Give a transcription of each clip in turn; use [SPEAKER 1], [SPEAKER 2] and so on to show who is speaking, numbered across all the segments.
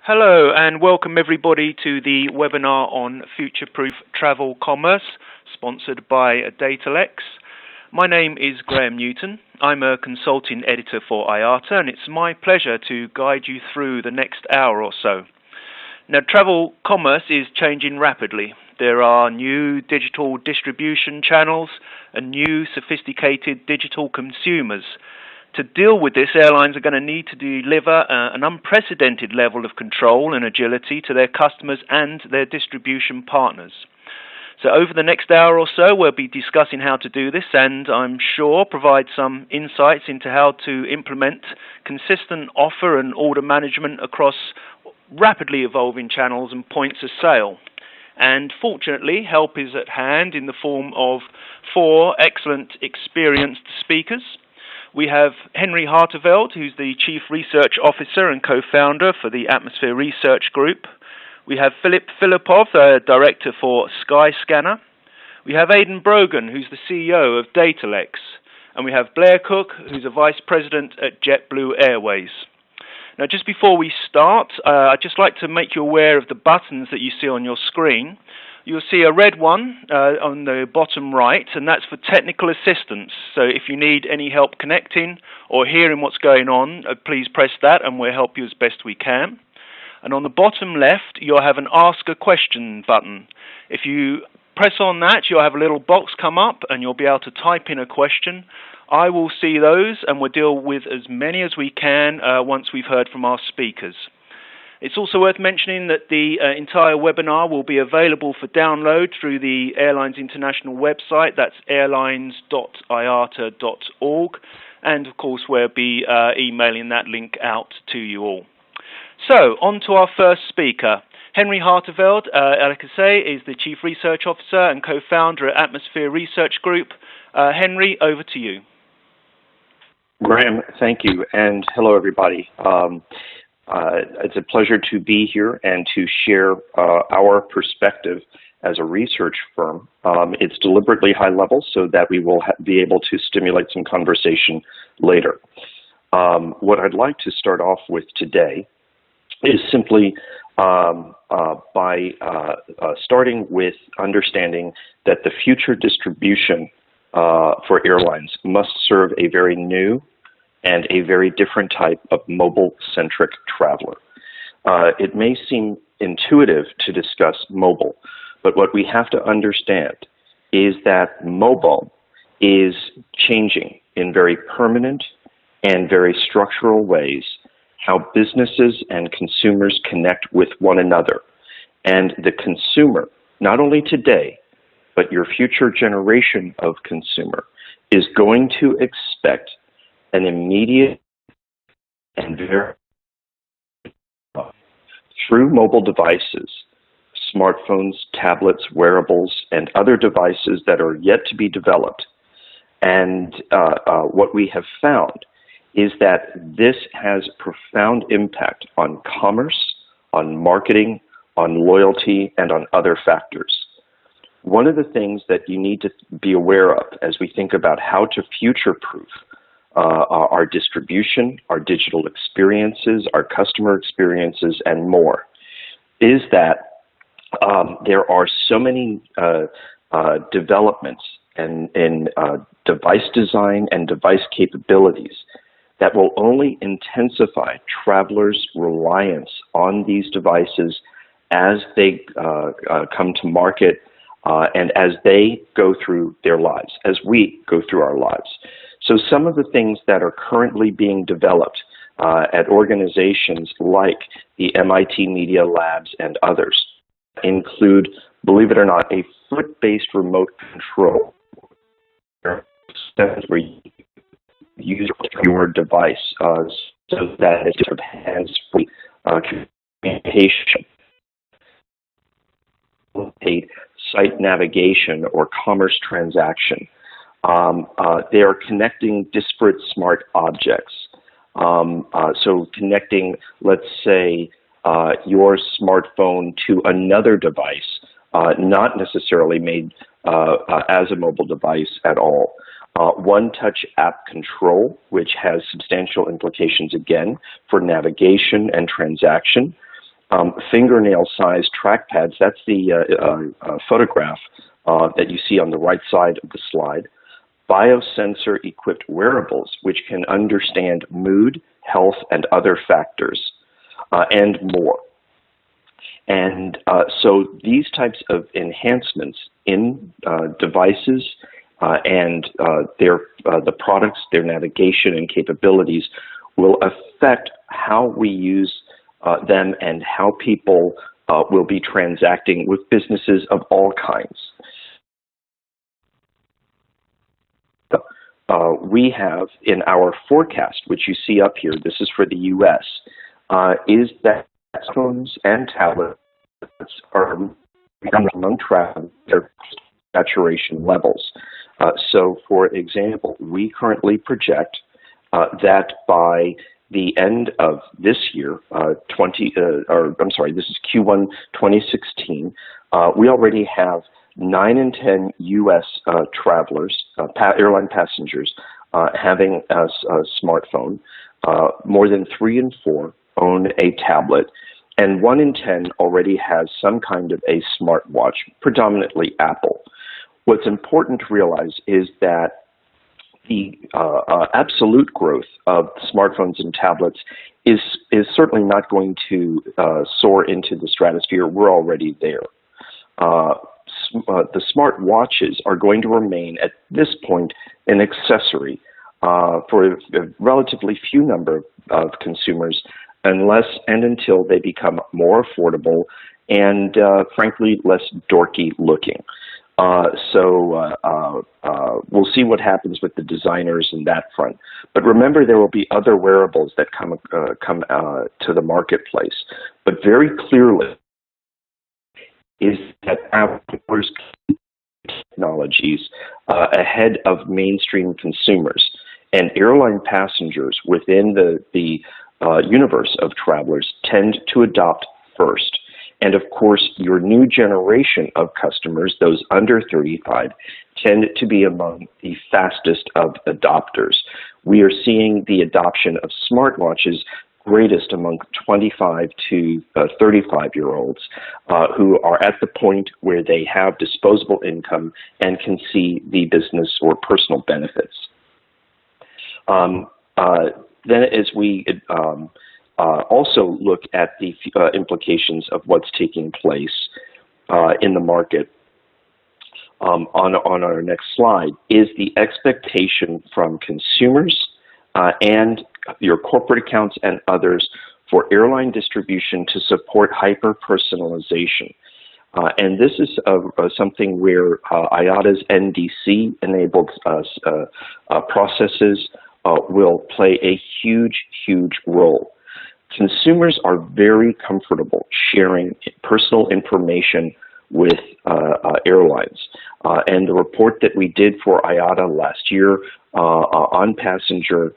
[SPEAKER 1] Hello and welcome everybody to the webinar on future-proof travel commerce, sponsored by Datalex. My name is Graham Newton. I'm a consulting editor for IATA, and it's my pleasure to guide you through the next hour or so. Now, travel commerce is changing rapidly. There are new digital distribution channels and new sophisticated digital consumers. To deal with this, airlines are going to need to deliver an unprecedented level of control and agility to their customers and their distribution partners. So over the next hour or so, we'll be discussing how to do this, and I'm sure provide some insights into how to implement consistent offer and order management across rapidly evolving channels and points of sale. And fortunately, help is at hand in the form of 4 excellent, experienced speakers. We have Henry Harteveldt, who's the Chief Research Officer and co-founder for the Atmosphere Research Group. We have Filipov, Director for Skyscanner. We have Aidan Brogan, who's the CEO of Datalex. And we have Blair Koch, who's a Vice President at JetBlue Airways. Now, just before we start, I'd just like to make you aware of the buttons that you see on your screen. You'll see a red one on the bottom right, and that's for technical assistance. So if you need any help connecting or hearing what's going on, please press that and we'll help you as best we can. And on the bottom left, you'll have an Ask a Question button. If you press on that, you'll have a little box come up and you'll be able to type in a question. I will see those and we'll deal with as many as we can once we've heard from our speakers. It's also worth mentioning that the entire webinar will be available for download through the Airlines International website. That's airlines.iata.org. And, of course, we'll be emailing that link out to you all. So, on to our first speaker. Henry Harteveldt, like I say, is the Chief Research Officer and co-founder at Atmosphere Research Group. Henry, over to you.
[SPEAKER 2] Graham, thank you, and hello, everybody. It's a pleasure to be here and to share our perspective as a research firm. It's deliberately high level so that we will be able to stimulate some conversation later. What I'd like to start off with today is simply by starting with understanding that the future distribution for airlines must serve a very new and a very different type of mobile-centric traveler. It may seem intuitive to discuss mobile, but what we have to understand is that mobile is changing in very permanent and very structural ways how businesses and consumers connect with one another. And the consumer, not only today, but your future generation of consumer, is going to expect an immediate and very through mobile devices, smartphones, tablets, wearables, and other devices that are yet to be developed. And what we have found is that this has profound impact on commerce, on marketing, on loyalty, and on other factors. One of the things that you need to be aware of as we think about how to future-proof our distribution, our digital experiences, our customer experiences, and more, is that there are so many developments in device design and device capabilities that will only intensify travelers' reliance on these devices as they come to market and as they go through their lives, as we go through our lives. So some of the things that are currently being developed at organizations like the MIT Media Labs and others include, believe it or not, a foot-based remote control where you use your device so that it's sort of hands-free communication. A site navigation or commerce transaction. They are connecting disparate smart objects. So connecting, let's say, your smartphone to another device, not necessarily made as a mobile device at all. One-touch app control, which has substantial implications, again, for navigation and transaction. fingernail-sized trackpads. That's the photograph that you see on the right side of the slide. Biosensor-equipped wearables, which can understand mood, health, and other factors, and more. And so these types of enhancements in devices and the products, their navigation and capabilities will affect how we use them and how people will be transacting with businesses of all kinds. We have in our forecast, which you see up here, this is for the U.S., is that phones and tablets are among travel their saturation levels. So, for example, we currently project that by the end of this year, this is Q1 2016, we already have 9 in 10 U.S. travelers, airline passengers, having a smartphone. More than 3 in 4 own a tablet, and 1 in 10 already has some kind of a smartwatch, predominantly Apple. What's important to realize is that the absolute growth of smartphones and tablets is certainly not going to soar into the stratosphere. We're already there. The smart watches are going to remain at this point an accessory for a relatively few number of consumers, unless and until they become more affordable and, frankly, less dorky looking. We'll see what happens with the designers in that front. But remember, there will be other wearables that come to the marketplace. But very clearly, is that Apple's technologies ahead of mainstream consumers, and airline passengers within the universe of travelers tend to adopt first. And of course, your new generation of customers, those under 35, tend to be among the fastest of adopters. We are seeing the adoption of smartwatches greatest among 25 to 35-year-olds who are at the point where they have disposable income and can see the business or personal benefits. Then as we also look at the implications of what's taking place in the market on our next slide is the expectation from consumers and your corporate accounts and others for airline distribution to support hyper-personalization. And this is something where IATA's NDC-enabled processes will play a huge, huge role. Consumers are very comfortable sharing personal information with airlines. And the report that we did for IATA last year on passenger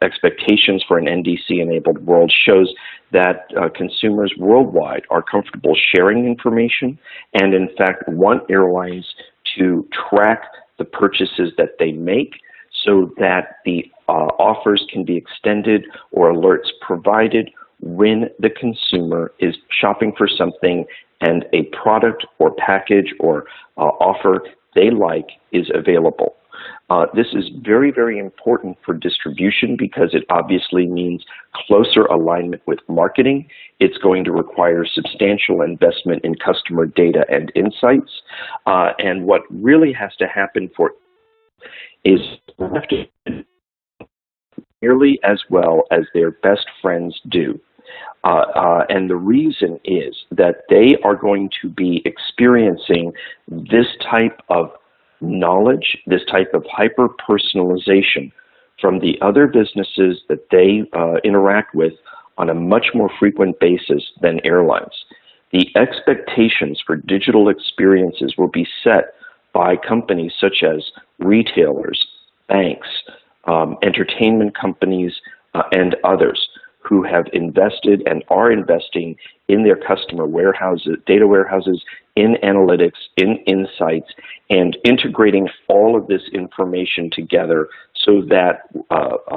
[SPEAKER 2] expectations for an NDC-enabled world shows that consumers worldwide are comfortable sharing information and, in fact, want airlines to track the purchases that they make so that the offers can be extended or alerts provided when the consumer is shopping for something and a product or package or offer they like is available. This is very, very important for distribution because it obviously means closer alignment with marketing. It's going to require substantial investment in customer data and insights. And what really has to happen for is have to nearly as well as their best friends do. And the reason is that they are going to be experiencing this type of knowledge, this type of hyper-personalization from the other businesses that they interact with on a much more frequent basis than airlines. The expectations for digital experiences will be set by companies such as retailers, banks, entertainment companies, and others who have invested and are investing in their customer warehouses, data warehouses, in analytics, in insights, and integrating all of this information together so that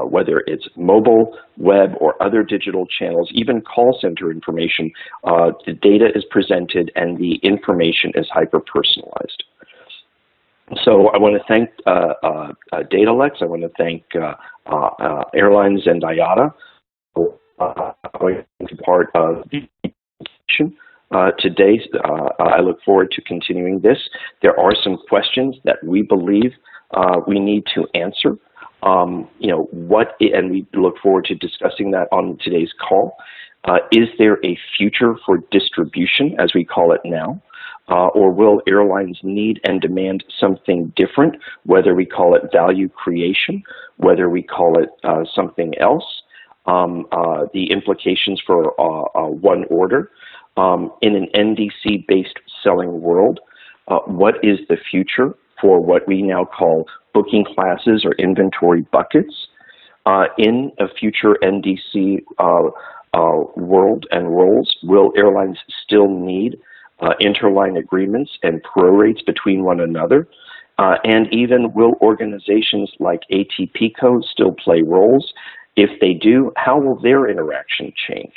[SPEAKER 2] whether it's mobile, web, or other digital channels, even call center information, the data is presented and the information is hyper-personalized. So I want to thank Datalex. I want to thank Airlines and IATA for being part of the presentation today. I look forward to continuing this. There are some questions that we believe we need to answer. And we look forward to discussing that on today's call. Is there a future for distribution, as we call it now? Or will airlines need and demand something different, whether we call it value creation, whether we call it something else? The implications for one order. In an NDC-based selling world, what is the future for what we now call booking classes or inventory buckets? In a future NDC world and roles, will airlines still need interline agreements and prorates between one another? And even will organizations like ATPCO still play roles? If they do, how will their interaction change?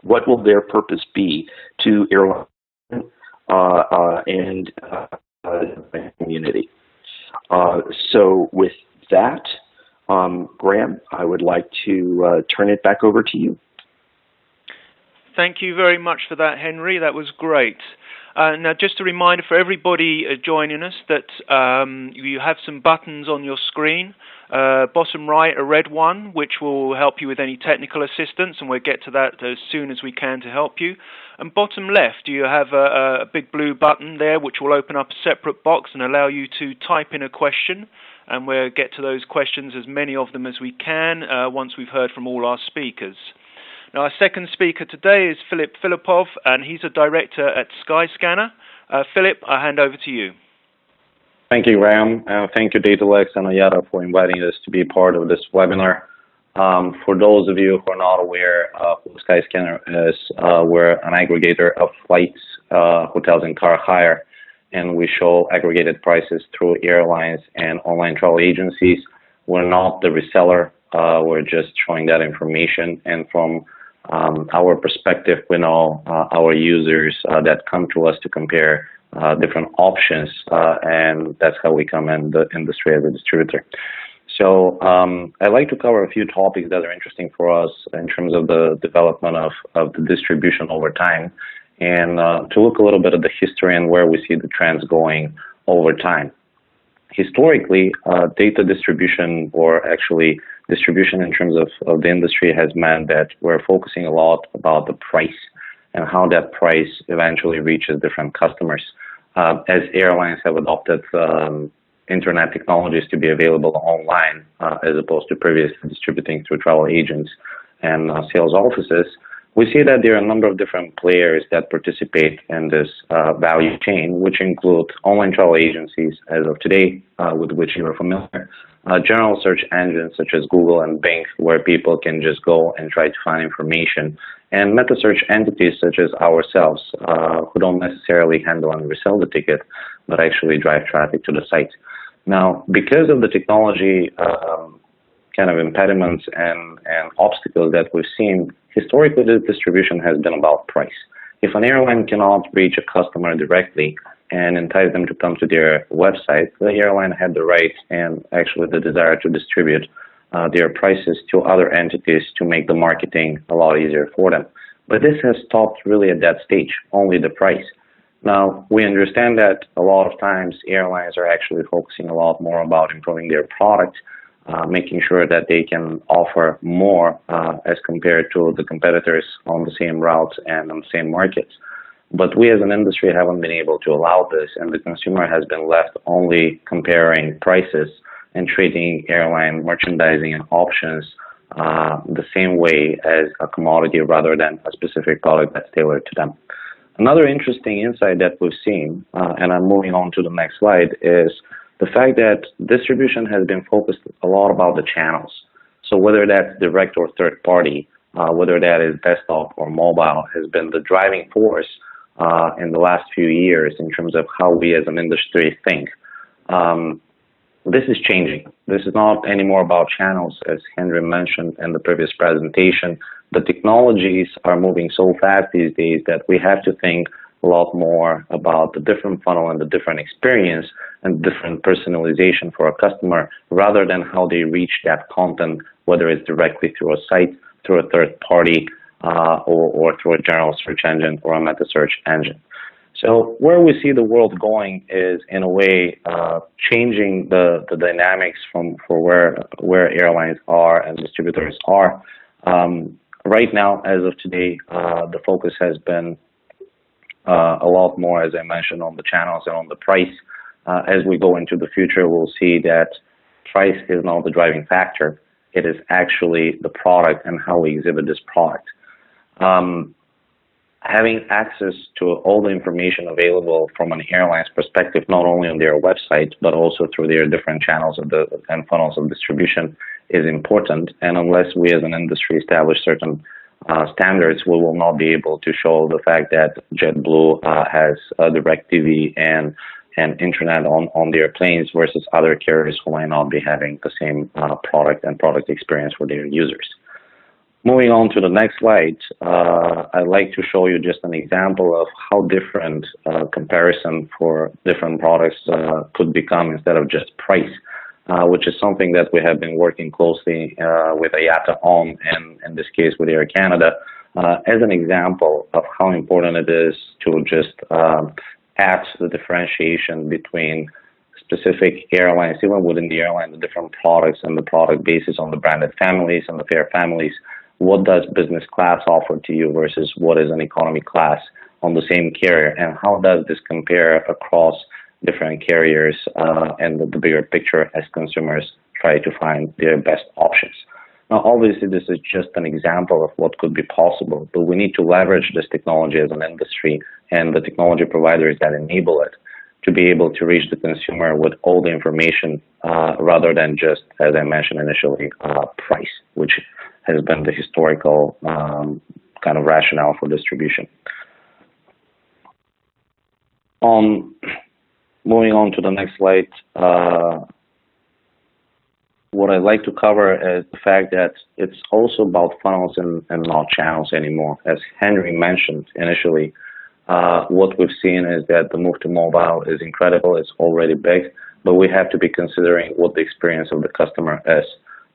[SPEAKER 2] What will their purpose be to airlines and the community? So with that, Graham, I would like to turn it back over to you.
[SPEAKER 1] Thank you very much for that, Henry. That was great. Now, just a reminder for everybody joining us that you have some buttons on your screen. Bottom right, a red one, which will help you with any technical assistance, and we'll get to that as soon as we can to help you. And bottom left, you have a big blue button there, which will open up a separate box and allow you to type in a question. And we'll get to those questions, as many of them as we can, once we've heard from all our speakers. Now, our second speaker today is Filipov, and he's a director at Skyscanner. Filip, I hand over to you.
[SPEAKER 3] Thank you, Graham. Thank you, Datalex and IATA, for inviting us to be part of this webinar. For those of you who are not aware of what Skyscanner is, we're an aggregator of flights, hotels, and car hire, and we show aggregated prices through airlines and online travel agencies. We're not the reseller. We're just showing that information, and from our perspective, we know our users that come to us to compare different options, and that's how we come in the industry as a distributor. So I'd like to cover a few topics that are interesting for us in terms of the development of the distribution over time, and to look a little bit at the history and where we see the trends going over time. Historically, data distribution, or actually distribution in terms of the industry, has meant that we're focusing a lot about the price and how that price eventually reaches different customers. As airlines have adopted internet technologies to be available online, as opposed to previously distributing through travel agents and sales offices, we see that there are a number of different players that participate in this value chain, which include online travel agencies as of today, with which you are familiar, general search engines such as Google and Bing, where people can just go and try to find information, and meta search entities such as ourselves, who don't necessarily handle and resell the ticket, but actually drive traffic to the site. Now, because of the technology kind of impediments and obstacles that we've seen, historically, the distribution has been about price. If an airline cannot reach a customer directly and entice them to come to their website, the airline had the right and actually the desire to distribute their prices to other entities to make the marketing a lot easier for them. But this has stopped really at that stage, only the price. Now, we understand that a lot of times airlines are actually focusing a lot more about improving their product, making sure that they can offer more as compared to the competitors on the same routes and on the same markets. But we as an industry haven't been able to allow this, and the consumer has been left only comparing prices and treating airline merchandising and options the same way as a commodity rather than a specific product that's tailored to them. Another interesting insight that we've seen, and I'm moving on to the next slide, is the fact that distribution has been focused a lot about the channels. So whether that's direct or third party, whether that is desktop or mobile, has been the driving force in the last few years in terms of how we as an industry think. This is changing. This is not anymore about channels, as Henry mentioned in the previous presentation. The technologies are moving so fast these days that we have to think a lot more about the different funnel and the different experience and different personalization for a customer, rather than how they reach that content, whether it's directly through a site, through a third party, or through a general search engine or a meta search engine. So where we see the world going is, in a way, changing the dynamics for where airlines are and distributors are. Right now, as of today, the focus has been a lot more, as I mentioned, on the channels and on the price. As we go into the future, we'll see that price is not the driving factor. It is actually the product and how we exhibit this product. Having access to all the information available from an airline's perspective, not only on their website, but also through their different channels and funnels of distribution, is important. And unless we as an industry establish certain standards, we will not be able to show the fact that JetBlue has direct TV and internet on their planes versus other carriers who might not be having the same product and product experience for their users. Moving on to the next slide, I'd like to show you just an example of how different comparison for different products could become instead of just price, which is something that we have been working closely with IATA on, and in this case with Air Canada, as an example of how important it is to just add the differentiation between specific airlines, even within the airline, the different products and the product basis on the branded families and the fare families. What does business class offer to you versus what is an economy class on the same carrier, and how does this compare across different carriers and the bigger picture as consumers try to find their best options. Now, obviously, this is just an example of what could be possible, but we need to leverage this technology as an industry and the technology providers that enable it to be able to reach the consumer with all the information rather than just, as I mentioned initially, price, which has been the historical kind of rationale for distribution. Moving on to the next slide, what I'd like to cover is the fact that it's also about funnels and not channels anymore. As Henry mentioned initially, what we've seen is that the move to mobile is incredible. It's already big, but we have to be considering what the experience of the customer is.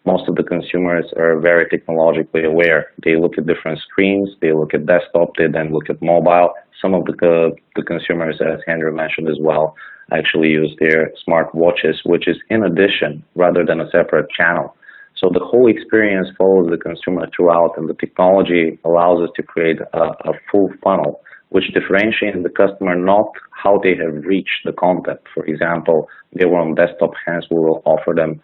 [SPEAKER 3] Most of the consumers are very technologically aware. They look at different screens, they look at desktop, they then look at mobile. Some of the consumers, as Henry mentioned as well, actually use their smart watches, which is in addition rather than a separate channel. So the whole experience follows the consumer throughout, and the technology allows us to create a full funnel, which differentiates the customer not how they have reached the content. For example, they were on desktop, hence we will offer them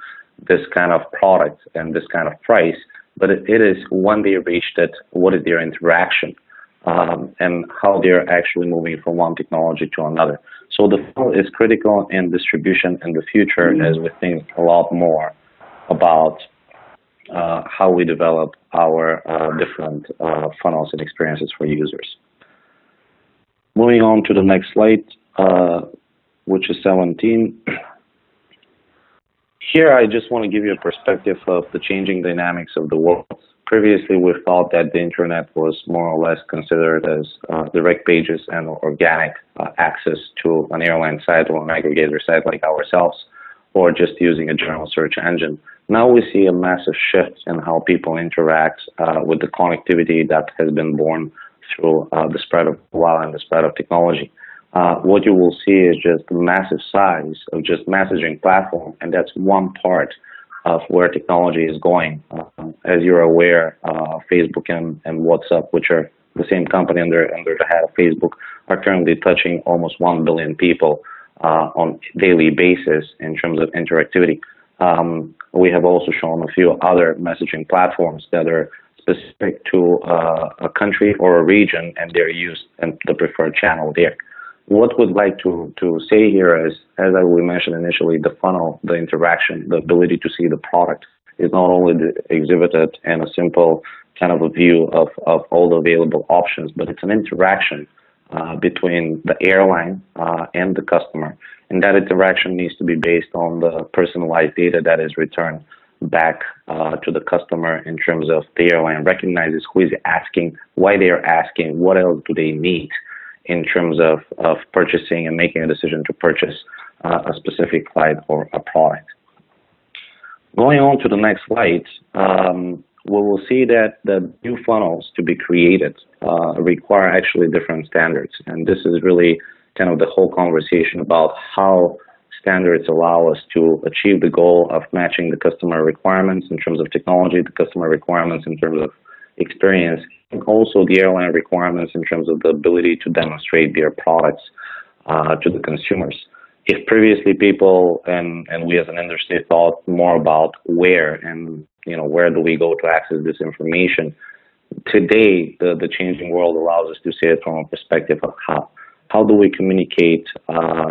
[SPEAKER 3] this kind of product and this kind of price, but it is when they reached it, what is their interaction, and how they're actually moving from one technology to another. So the funnel is critical in distribution in the future as we think a lot more about how we develop our different funnels and experiences for users. Moving on to the next slide, which is 17. Here, I just want to give you a perspective of the changing dynamics of the world. Previously, we thought that the internet was more or less considered as direct pages and organic access to an airline site or an aggregator site like ourselves, or just using a general search engine. Now we see a massive shift in how people interact with the connectivity that has been born through the spread of mobile and the spread of technology. What you will see is just the massive size of just messaging platform, and that's one part of where technology is going. As you're aware, Facebook and WhatsApp, which are the same company under the head of Facebook, are currently touching almost 1 billion people on a daily basis in terms of interactivity. We have also shown a few other messaging platforms that are specific to a country or a region, and they're used and the preferred channel there. What we'd like to say here is, as we mentioned initially, the funnel, the interaction, the ability to see the product is not only exhibited in a simple kind of a view of all the available options, but it's an interaction between the airline and the customer. And that interaction needs to be based on the personalized data that is returned back to the customer in terms of the airline recognizes who is asking, why they are asking, what else do they need in terms of purchasing and making a decision to purchase a specific flight or a product. Going on to the next slide, we will see that the new funnels to be created require actually different standards. And this is really kind of the whole conversation about how standards allow us to achieve the goal of matching the customer requirements in terms of technology, the customer requirements in terms of experience, and also the airline requirements in terms of the ability to demonstrate their products to the consumers. If previously people and we as an industry thought more about where and where do we go to access this information, today the changing world allows us to see it from a perspective of how do we communicate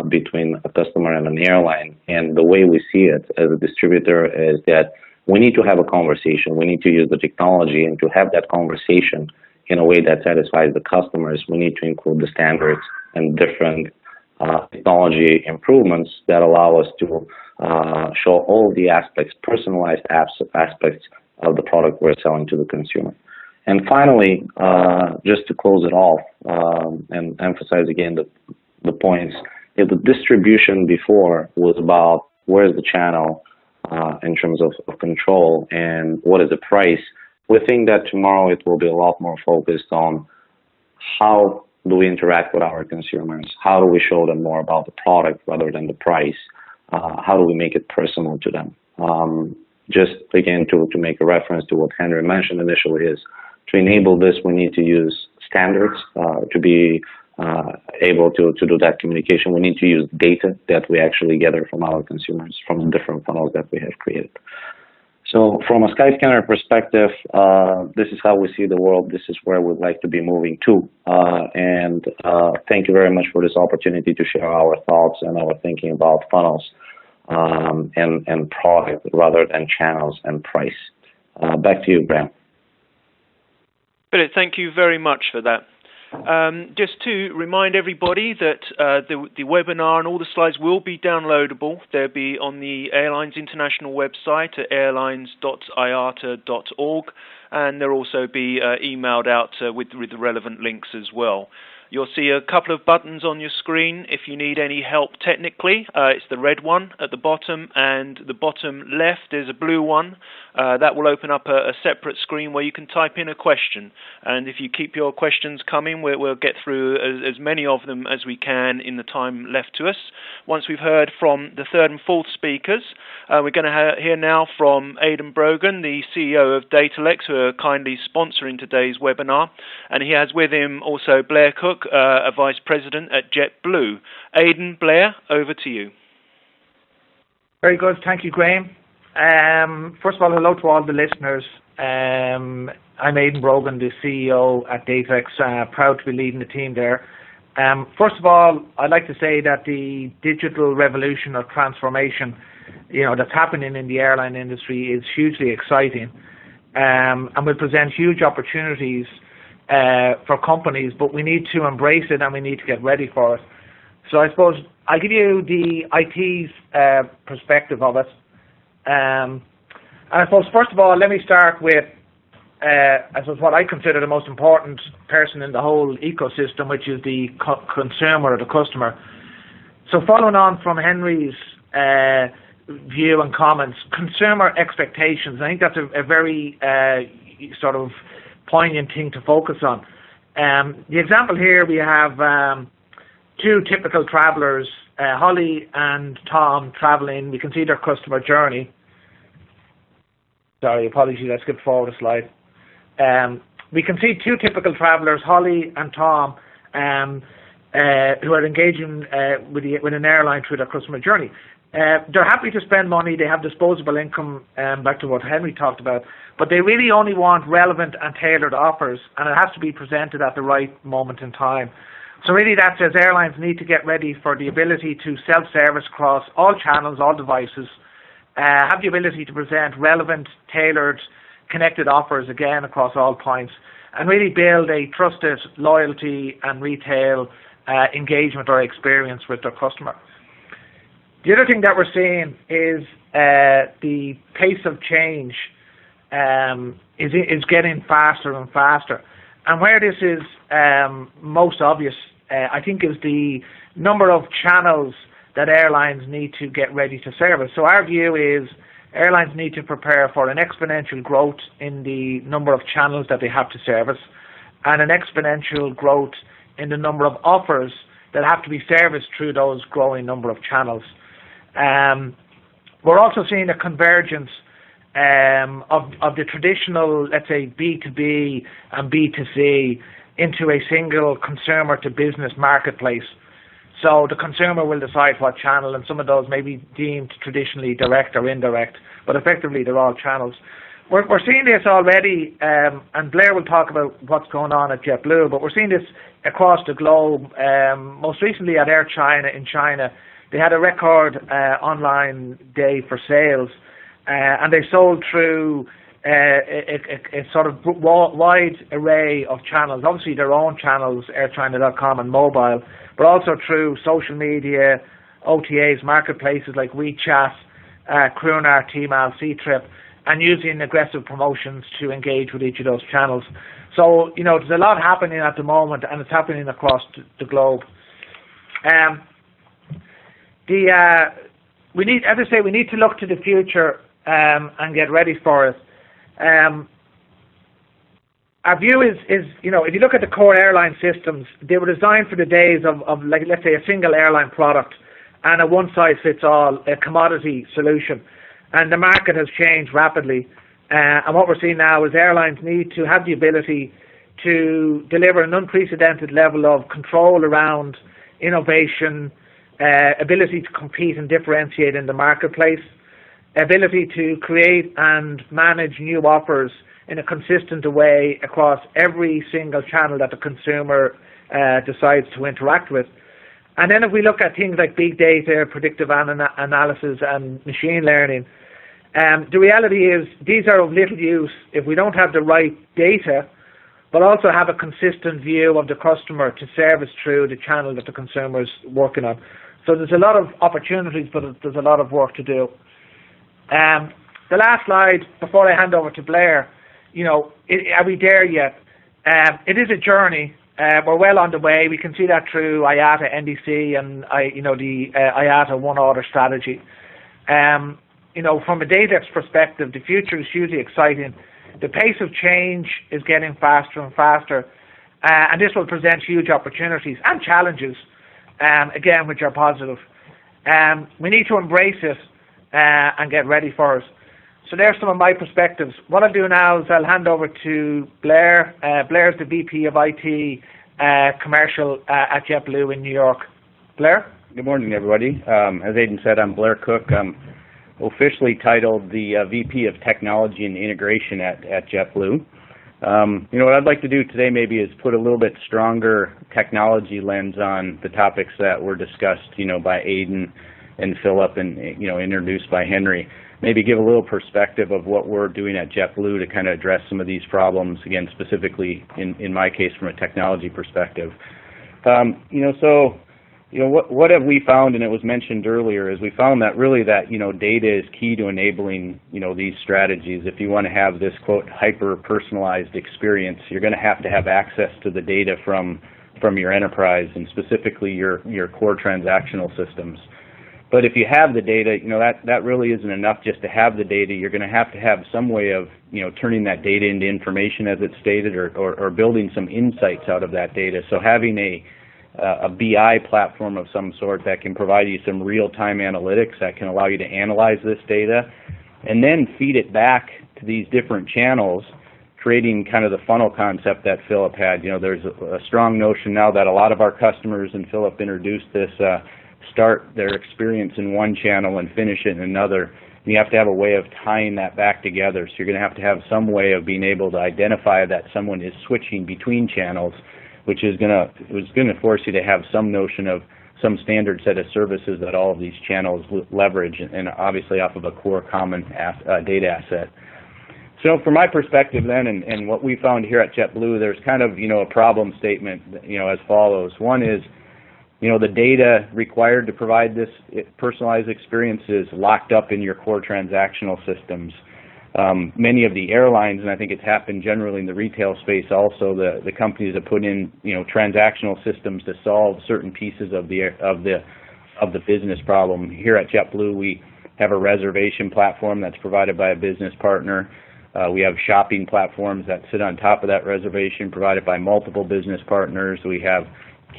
[SPEAKER 3] between a customer and an airline. And the way we see it as a distributor is that we need to have a conversation. We need to use the technology, and to have that conversation in a way that satisfies the customers, we need to include the standards and different technology improvements that allow us to show all the aspects, personalized aspects of the product we're selling to the consumer. And finally, just to close it off and emphasize again the points, if the distribution before was about where's the channel in terms of control and what is the price, we think that tomorrow it will be a lot more focused on how do we interact with our consumers, how do we show them more about the product rather than the price, how do we make it personal to them. Just again to make a reference to what Henry mentioned initially is, to enable this, we need to use standards to be able to do that communication. We need to use data that we actually gather from our consumers, from the different funnels that we have created. So from a Skyscanner perspective, this is how we see the world. This is where we'd like to be moving to. And thank you very much for this opportunity to share our thoughts and our thinking about funnels and product rather than channels and price. Back to you, Graham.
[SPEAKER 1] Filip, thank you very much for that. Just to remind everybody that the webinar and all the slides will be downloadable. They'll be on the Airlines International website at airlines.iata.org, and they'll also be emailed out with the relevant links as well. You'll see a couple of buttons on your screen. If you need any help technically, it's the red one at the bottom, and the bottom left is a blue one. That will open up a separate screen where you can type in a question. And if you keep your questions coming, we'll get through as many of them as we can in the time left to us. Once we've heard from the third and fourth speakers, we're going to hear now from Aidan Brogan, the CEO of Datalex, who are kindly sponsoring today's webinar. And he has with him also Blair Koch, a Vice President at JetBlue. Aidan, Blair, over to you.
[SPEAKER 4] Very good. Thank you, Graham. First of all, hello to all the listeners. I'm Aidan Brogan, the CEO at Datalex, proud to be leading the team there. First of all, I'd like to say that the digital revolution or transformation, that's happening in the airline industry is hugely exciting, and will present huge opportunities for companies, but we need to embrace it and we need to get ready for it. So I suppose I'll give you the IT's perspective of it. And I suppose, first of all, let me start with I suppose what I consider the most important person in the whole ecosystem, which is the consumer or the customer. So following on from Henry's view and comments, consumer expectations, I think that's a very sort of poignant thing to focus on. The example here, we have two typical travelers, Holly and Tom, traveling. We can see their customer journey. Sorry, apologies, I skipped forward a slide. We can see two typical travelers, Holly and Tom, who are engaging with an airline through their customer journey. They're happy to spend money. They have disposable income, back to what Henry talked about, but they really only want relevant and tailored offers, and it has to be presented at the right moment in time. So really that says airlines need to get ready for the ability to self-service across all channels, all devices, have the ability to present relevant, tailored, connected offers again across all points. and really build a trusted loyalty and retail engagement or experience with their customer. The other thing that we're seeing is the pace of change is getting faster and faster. And where this is most obvious, I think, is the number of channels that airlines need to get ready to service. So our view is airlines need to prepare for an exponential growth in the number of channels that they have to service, and an exponential growth in the number of offers that have to be serviced through those growing number of channels. We're also seeing a convergence of the traditional, let's say, B2B and B2C into a single consumer to business marketplace. So the consumer will decide what channel, and some of those may be deemed traditionally direct or indirect, but effectively they're all channels. We're seeing this already, and Blair will talk about what's going on at JetBlue, but we're seeing this across the globe. Most recently at Air China in China, they had a record online day for sales, and they sold through a sort of wide array of channels. Obviously their own channels, airchina.com and mobile, but also through social media, OTAs, marketplaces like WeChat, Qunar, Tmall, Ctrip, and using aggressive promotions to engage with each of those channels. So, there's a lot happening at the moment, and it's happening across the globe. We need to look to the future and get ready for it. Our view is, if you look at the core airline systems, they were designed for the days of like, let's say, a single airline product and a one-size-fits-all, a commodity solution. And the market has changed rapidly. And what we're seeing now is airlines need to have the ability to deliver an unprecedented level of control around innovation, ability to compete and differentiate in the marketplace, ability to create and manage new offers in a consistent way across every single channel that the consumer decides to interact with. And then if we look at things like big data, predictive analysis and machine learning, the reality is these are of little use if we don't have the right data, but also have a consistent view of the customer to service through the channel that the consumer is working on. So there's a lot of opportunities, but there's a lot of work to do. The last slide, before I hand over to Blair, are we there yet? It is a journey. We're well on the way. We can see that through IATA, NDC, and the IATA one order strategy. From a Datalex perspective, the future is hugely exciting. The pace of change is getting faster and faster, and this will present huge opportunities and challenges, again, which are positive. We need to embrace it and get ready for it. So there's some of my perspectives. What I'll do now is I'll hand over to Blair. Blair's the VP of IT Commercial at JetBlue in New York. Blair?
[SPEAKER 5] Good morning, everybody. As Aidan said, I'm Blair Koch. I'm officially titled the VP of Technology and Integration at JetBlue. What I'd like to do today maybe is put a little bit stronger technology lens on the topics that were discussed, by Aidan and Filip and, introduced by Henry. Maybe give a little perspective of what we're doing at JetBlue to kind of address some of these problems, again, specifically in my case from a technology perspective. What have we found, and it was mentioned earlier, is we found that really that, data is key to enabling, these strategies. If you want to have this, quote, hyper-personalized experience, you're going to have access to the data from your enterprise and specifically your core transactional systems. But if you have the data, that really isn't enough just to have the data. You're going to have some way of, turning that data into information, as it's stated, or building some insights out of that data. So having a BI platform of some sort that can provide you some real-time analytics that can allow you to analyze this data and then feed it back to these different channels, creating kind of the funnel concept that Filip had. There's a strong notion now that a lot of our customers, and Filip introduced this, start their experience in one channel and finish it in another. And you have to have a way of tying that back together. So you're going to have some way of being able to identify that someone is switching between channels, which is going to force you to have some notion of some standard set of services that all of these channels leverage, and obviously off of a core common data asset. So from my perspective then, and what we found here at JetBlue, there's kind of, a problem statement, as follows. One is, the data required to provide this personalized experience is locked up in your core transactional systems. Many of the airlines, and I think it's happened generally in the retail space also, the companies have put in, transactional systems to solve certain pieces of the business problem. Here at JetBlue, we have a reservation platform that's provided by a business partner. We have shopping platforms that sit on top of that reservation provided by multiple business partners. We have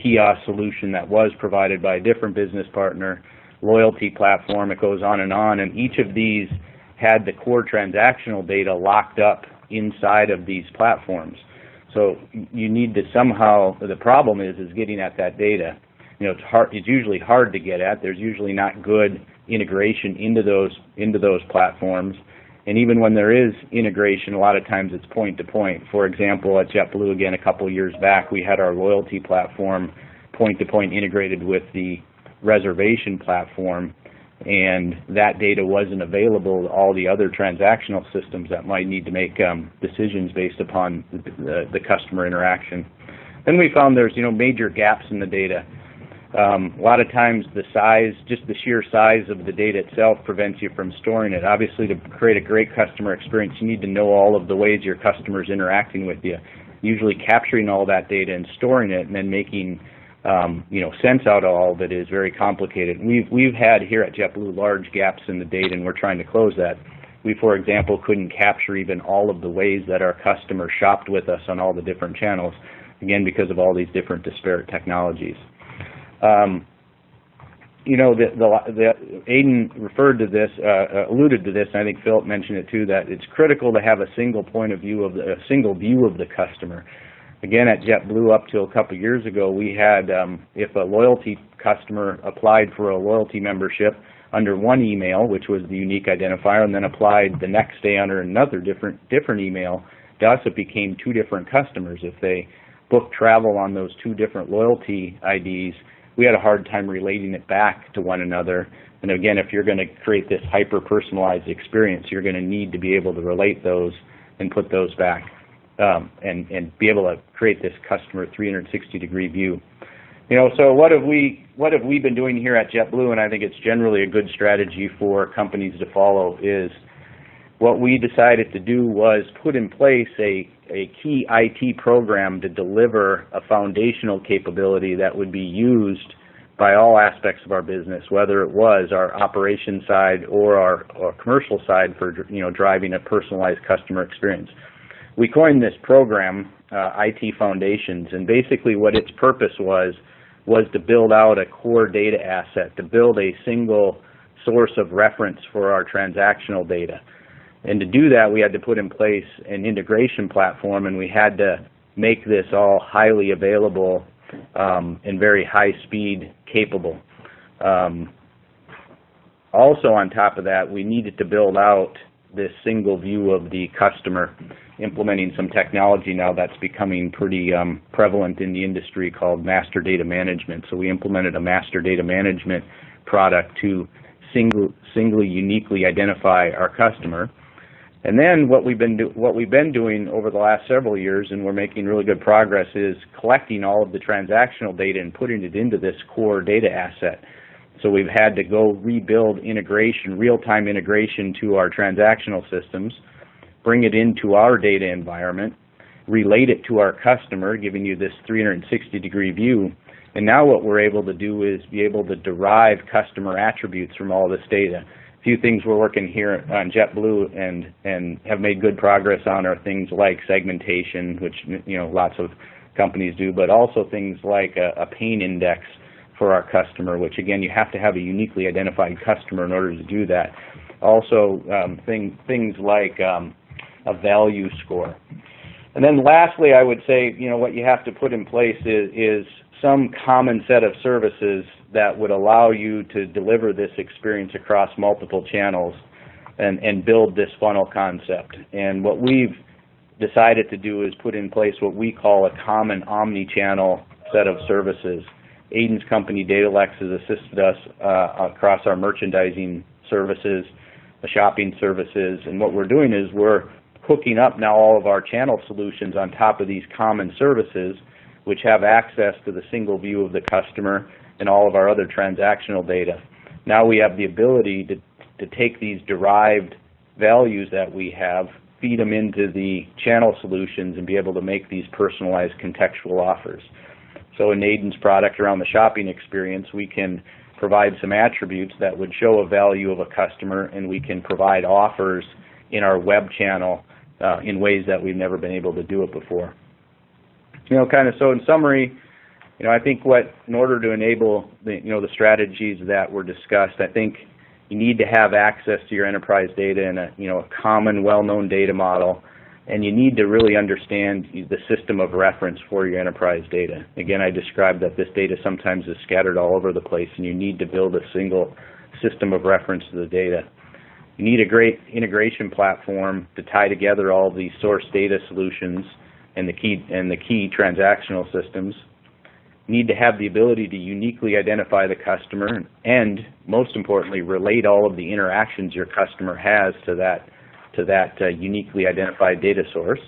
[SPEAKER 5] kiosk solution that was provided by a different business partner, loyalty platform, it goes on, and each of these had the core transactional data locked up inside of these platforms. So you need to somehow, the problem is getting at that data. It's usually hard to get at. There's usually not good integration into those platforms. And even when there is integration, a lot of times it's point-to-point. For example, at JetBlue, again, a couple of years back, we had our loyalty platform point-to-point integrated with the reservation platform, and that data wasn't available to all the other transactional systems that might need to make decisions based upon the customer interaction. Then we found there's major gaps in the data. A lot of times the size, just the sheer size of the data itself prevents you from storing it. Obviously, to create a great customer experience, you need to know all of the ways your customer's interacting with you. Usually capturing all that data and storing it and then making sense out of all of it is very complicated. We've had here at JetBlue large gaps in the data, and we're trying to close that. We, for example, couldn't capture even all of the ways that our customer shopped with us on all the different channels, again, because of all these different disparate technologies. Aidan referred to this, alluded to this, and I think Filip mentioned it too, that it's critical to have a single view of the customer. Again, at JetBlue, up till a couple of years ago, we had, if a loyalty customer applied for a loyalty membership under one email, which was the unique identifier, and then applied the next day under another different email, to us it became two different customers. If they booked travel on those two different loyalty IDs, we had a hard time relating it back to one another. And again, if you're going to create this hyper-personalized experience, you're going to need to be able to relate those and put those back and be able to create this customer 360-degree view. So what have we been doing here at JetBlue, and I think it's generally a good strategy for companies to follow, is what we decided to do was put in place a key IT program to deliver a foundational capability that would be used by all aspects of our business, whether it was our operations side or our commercial side for driving a personalized customer experience. We coined this program IT Foundations, and basically what its purpose was to build out a core data asset, to build a single source of reference for our transactional data. And to do that, we had to put in place an integration platform, and we had to make this all highly available and very high-speed capable. Also on top of that, we needed to build out this single view of the customer, implementing some technology now that's becoming pretty prevalent in the industry called master data management. So we implemented a master data management product to singly, uniquely identify our customer. And then what we've been doing over the last several years, and we're making really good progress, is collecting all of the transactional data and putting it into this core data asset. So we've had to go rebuild integration, real-time integration to our transactional systems, bring it into our data environment, relate it to our customer, giving you this 360-degree view. And now what we're able to do is be able to derive customer attributes from all this data. Few things we're working here on JetBlue and have made good progress on are things like segmentation, which lots of companies do, but also things like a pain index for our customer, which again you have to have a uniquely identified customer in order to do that. Also things like a value score. And then lastly, I would say what you have to put in place is some common set of services that would allow you to deliver this experience across multiple channels and build this funnel concept. And what we've decided to do is put in place what we call a common omni-channel set of services. Aidan's company, Datalex, has assisted us across our merchandising services, the shopping services, and what we're doing is we're hooking up now all of our channel solutions on top of these common services, which have access to the single view of the customer and all of our other transactional data. Now we have the ability to take these derived values that we have, feed them into the channel solutions, and be able to make these personalized contextual offers. So in Aidan's product around the shopping experience, we can provide some attributes that would show a value of a customer, and we can provide offers in our web channel in ways that we've never been able to do it before. So in summary, I think in order to enable the strategies that were discussed, I think you need to have access to your enterprise data in a common, well-known data model, and you need to really understand the system of reference for your enterprise data. Again, I described that this data sometimes is scattered all over the place, and you need to build a single system of reference to the data. You need a great integration platform to tie together all these source data solutions and the key transactional systems. You need to have the ability to uniquely identify the customer and, most importantly, relate all of the interactions your customer has to that uniquely identified data source.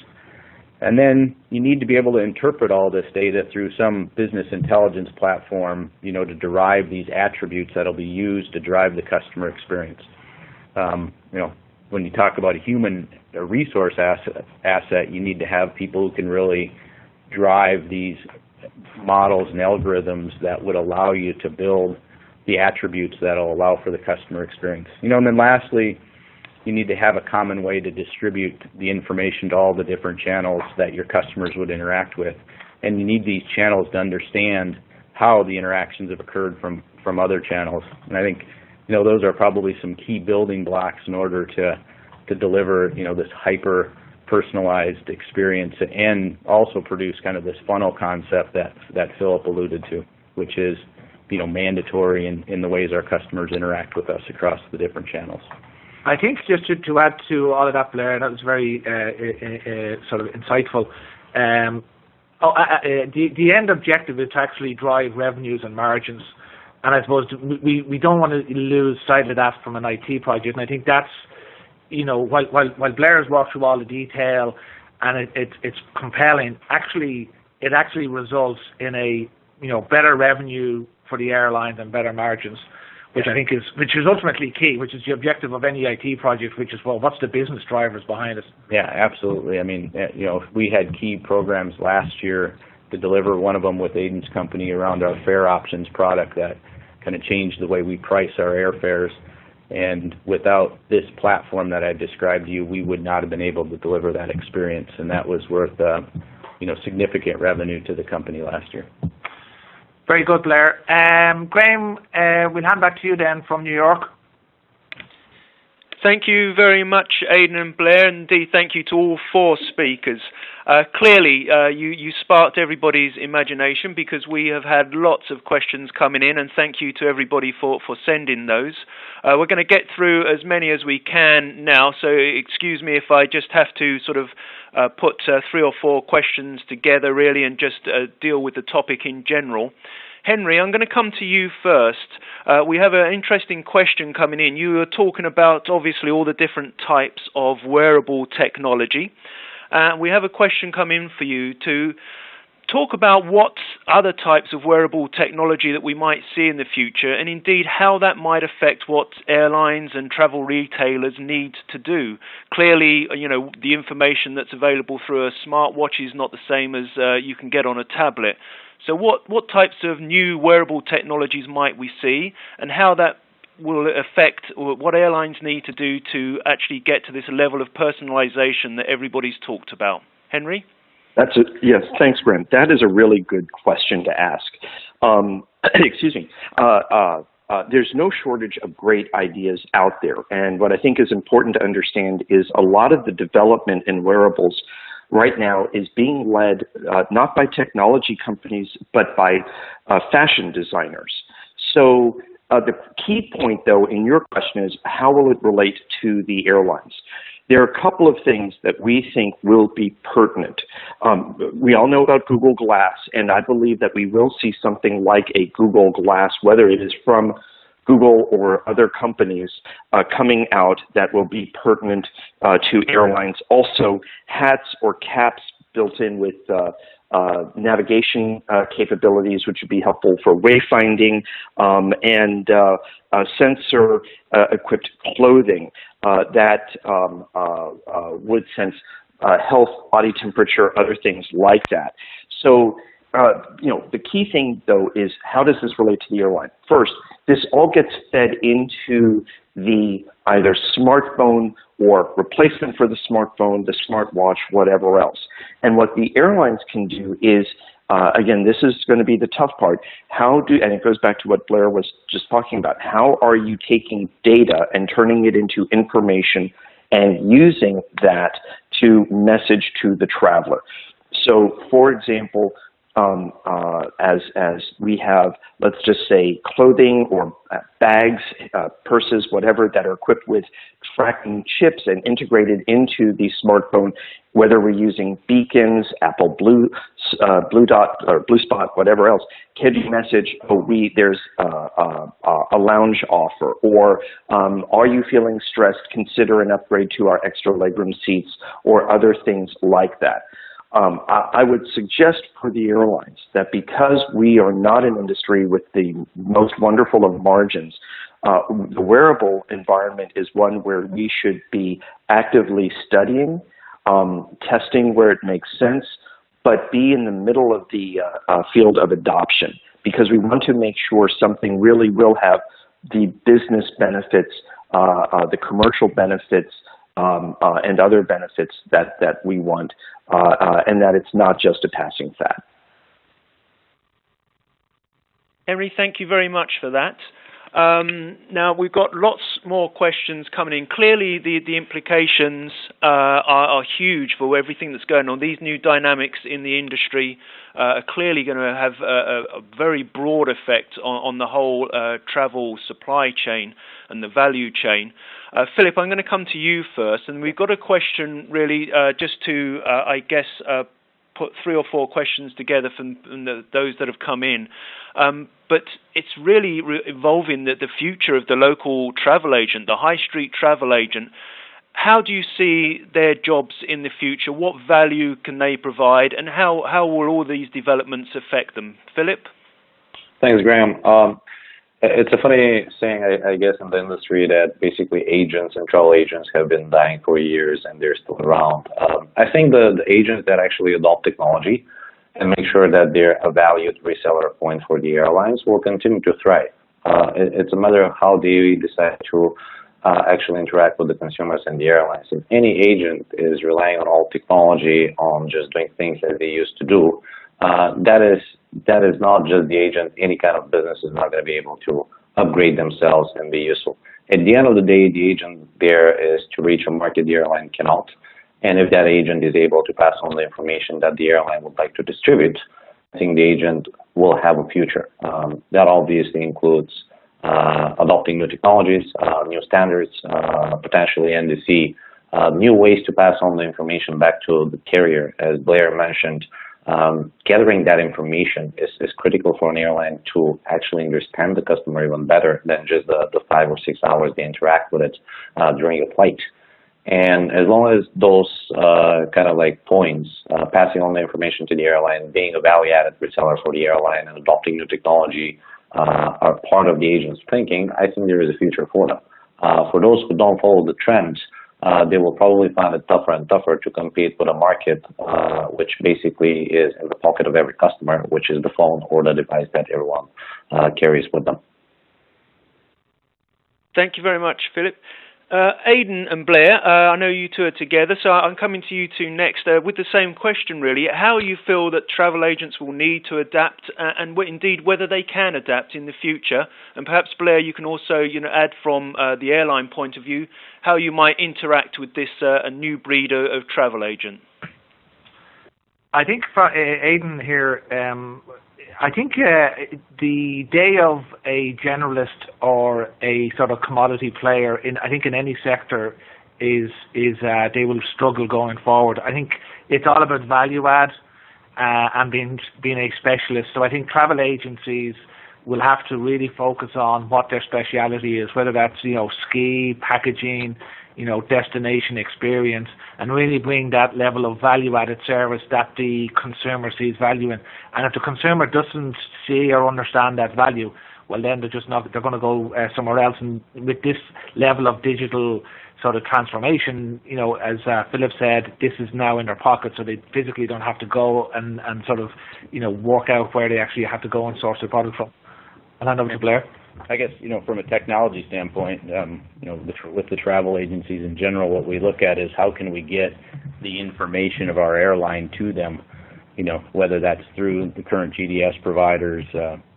[SPEAKER 5] And then you need to be able to interpret all this data through some business intelligence platform, to derive these attributes that'll be used to drive the customer experience. When you talk about a resource asset, you need to have people who can really drive these models and algorithms that would allow you to build the attributes that'll allow for the customer experience. And then lastly, you need to have a common way to distribute the information to all the different channels that your customers would interact with. And you need these channels to understand how the interactions have occurred from other channels. And I think, those are probably some key building blocks in order to deliver, this hyper-personalized experience and also produce kind of this funnel concept that Filip alluded to, which is, mandatory in the ways our customers interact with us across the different channels.
[SPEAKER 4] I think just to add to all of that, Blair, that was very sort of insightful. The end objective is to actually drive revenues and margins, and I suppose we don't want to lose sight of that from an IT project. And I think that's while Blair has walked through all the detail and it's compelling, it actually results in a better revenue for the airlines and better margins, which I think which is ultimately key, which is the objective of any IT project, which is, what's the business drivers behind it? Yeah,
[SPEAKER 5] absolutely. I mean, we had key programs last year to deliver. One of them with Aidan's company around our fare options product that kind of changed the way we price our airfares. And without this platform that I described to you, we would not have been able to deliver that experience, and that was worth significant revenue to the company last year.
[SPEAKER 4] Very good, Blair. Graham, we'll hand back to you then from New York.
[SPEAKER 1] Thank you very much, Aidan and Blair, and indeed thank you to all four speakers. Clearly, you sparked everybody's imagination because we have had lots of questions coming in, and thank you to everybody for sending those. We're going to get through as many as we can now, so excuse me if I just have to sort of put 3 or 4 questions together really and just deal with the topic in general. Henry, I'm going to come to you first. We have an interesting question coming in. You were talking about, obviously, all the different types of wearable technology. We have a question come in for you to talk about what other types of wearable technology that we might see in the future, and indeed how that might affect what airlines and travel retailers need to do. Clearly, the information that's available through a smartwatch is not the same as you can get on a tablet. So what types of new wearable technologies might we see, and how that will affect what airlines need to do to actually get to this level of personalization that everybody's talked about? Henry?
[SPEAKER 2] Yes, thanks, Graham. That is a really good question to ask. Excuse me. There's no shortage of great ideas out there, and what I think is important to understand is a lot of the development in wearables right now is being led not by technology companies, but by fashion designers. So the key point, though, in your question is how will it relate to the airlines? There are a couple of things that we think will be pertinent. We all know about Google Glass, and I believe that we will see something like a Google Glass, whether it is from Google or other companies coming out that will be pertinent to airlines. Also, hats or caps built in with navigation capabilities, which would be helpful for wayfinding, and sensor-equipped clothing that would sense health, body temperature, other things like that. So, the key thing, though, is how does this relate to the airline? First, this all gets fed into the either smartphone or replacement for the smartphone, the smartwatch, whatever else. And what the airlines can do is, again, this is going to be the tough part. And it goes back to what Blair was just talking about. How are you taking data and turning it into information and using that to message to the traveler? So, for example, as we have, let's just say, clothing or bags, purses, whatever, that are equipped with tracking chips and integrated into the smartphone, whether we're using beacons, Apple Blue Dot or Blue Spot, whatever else, can you message, there's a lounge offer, or are you feeling stressed, consider an upgrade to our extra legroom seats, or other things like that. I would suggest for the airlines that because we are not an industry with the most wonderful of margins, the wearable environment is one where we should be actively studying, testing where it makes sense, but be in the middle of the field of adoption, because we want to make sure something really will have the business benefits, the commercial benefits, and other benefits that we want, and that it's not just a passing fad.
[SPEAKER 1] Henry, thank you very much for that. Now, we've got lots more questions coming in. Clearly, the implications are huge for everything that's going on. These new dynamics in the industry are clearly going to have a very broad effect on the whole travel supply chain and the value chain. Filip, I'm going to come to you first, and we've got a question really just to, put 3 or 4 questions together from those that have come in. But it's really involving the future of the local travel agent, the high street travel agent. How do you see their jobs in the future? What value can they provide, and how will all these developments affect them? Filip?
[SPEAKER 3] Thanks, Graham. It's a funny saying, I guess, in the industry that basically agents and travel agents have been dying for years and they're still around. I think the agents that actually adopt technology and make sure that they're a valued reseller point for the airlines will continue to thrive. It's a matter of how they decide to actually interact with the consumers and the airlines. If any agent is relying on all technology, on just doing things that they used to do, that is not just the agent. Any kind of business is not going to be able to upgrade themselves and be useful. At the end of the day, the agent there is to reach a market the airline cannot. And if that agent is able to pass on the information that the airline would like to distribute, I think the agent will have a future. That obviously includes adopting new technologies, new standards, potentially NDC, new ways to pass on the information back to the carrier. As Blair mentioned, gathering that information is critical for an airline to actually understand the customer even better than just the 5 or 6 hours they interact with it during a flight. And as long as those kind of like points, passing on the information to the airline, being a value-added reseller for the airline, and adopting new technology are part of the agent's thinking, I think there is a future for them. For those who don't follow the trends, they will probably find it tougher and tougher to compete with a market which basically is in the pocket of every customer, which is the phone or the device that everyone carries with them.
[SPEAKER 1] Thank you very much, Filip. Aidan and Blair, I know you two are together, so I'm coming to you two next with the same question, really. How you feel that travel agents will need to adapt, and indeed whether they can adapt in the future. And perhaps, Blair, you can also add from the airline point of view how you might interact with this a new breed of travel agent.
[SPEAKER 4] I think for Aidan here, I think the day of a generalist or a sort of commodity player in any sector is they will struggle going forward. I think it's all about value add and being a specialist. So I think travel agencies will have to really focus on what their speciality is, whether that's, ski, packaging, destination experience, and really bring that level of value-added service that the consumer sees value in. And if the consumer doesn't see or understand that value, well, then they're going to go somewhere else. And with this level of digital sort of transformation, as Filip said, this is now in their pocket, so they physically don't have to go and sort of, work out where they actually have to go and source their product from. And hand over to Blair.
[SPEAKER 5] I guess, from a technology standpoint, with the travel agencies in general, what we look at is how can we get the information of our airline to them, whether that's through the current GDS providers